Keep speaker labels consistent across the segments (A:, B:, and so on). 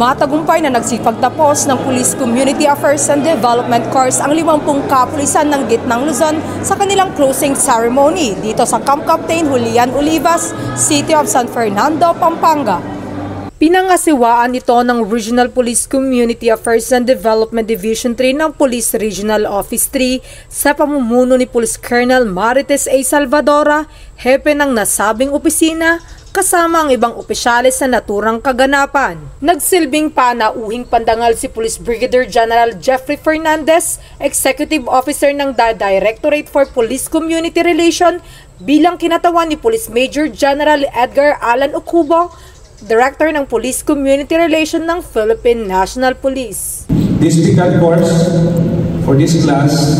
A: Matagumpay na nagsipagtapos ng Police Community Affairs and Development Course ang 50 kapulisan ng Gitnang Luzon sa kanilang closing ceremony dito sa Camp Captain Julian Olivas, City of San Fernando, Pampanga. Pinangasiwaan ito ng Regional Police Community Affairs and Development Division 3 ng Police Regional Office 3 sa pamumuno ni Police Colonel Marites A. Salvadora, hepe ng nasabing opisina, kasama ang ibang opisyalis sa naturang kaganapan. Nagsilbing panauhing pandangal si Police Brigadier General Jeffrey Fernandez, Executive Officer ng Directorate for Police Community Relation, bilang kinatawan ni Police Major General Edgar Alan Ocubo, Director ng Police Community Relation ng Philippine National Police.
B: This picket course for this class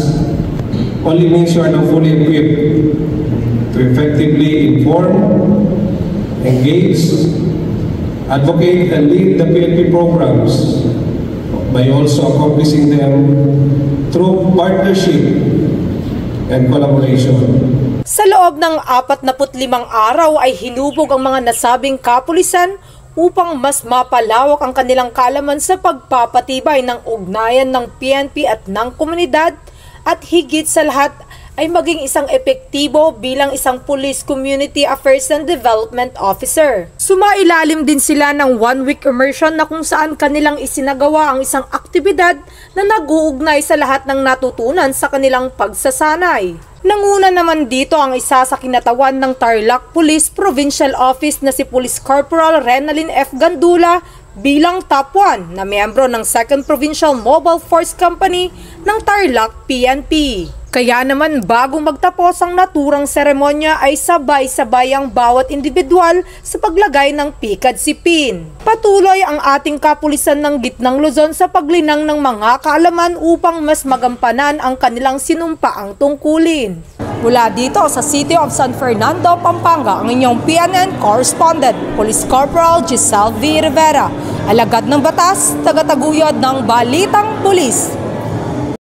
B: only means you are now fully equipped to effectively inform, engage, advocate, and lead the PNP programs by also accomplishing them through partnership and collaboration.
A: Sa loob ng 45 araw ay hinubog ang mga nasabing kapulisan upang mas mapalawak ang kanilang kaalaman sa pagpapatibay ng ugnayan ng PNP at ng komunidad at higit sa lahat ay maging isang epektibo bilang isang Police Community Affairs and Development Officer. Sumailalim din sila ng 1-week immersion na kung saan kanilang isinagawa ang isang aktibidad na nag-uugnay sa lahat ng natutunan sa kanilang pagsasanay. Nanguna naman dito ang isa sa kinatawan ng Tarlac Police Provincial Office na si Police Corporal Renalyn F. Gandula bilang top 1 na miyembro ng 2nd Provincial Mobile Force Company ng Tarlac PNP. Kaya naman bago magtapos ang naturang seremonya ay sabay-sabay ang bawat individual sa paglagay ng pikad sipin. Patuloy ang ating kapulisan ng Gitnang Luzon sa paglinang ng mga kaalaman upang mas magampanan ang kanilang sinumpaang tungkulin. Mula dito sa City of San Fernando, Pampanga, ang inyong PNN correspondent, Police Corporal Giselle V. Rivera, alagad ng batas, tagataguyod ng Balitang Pulis.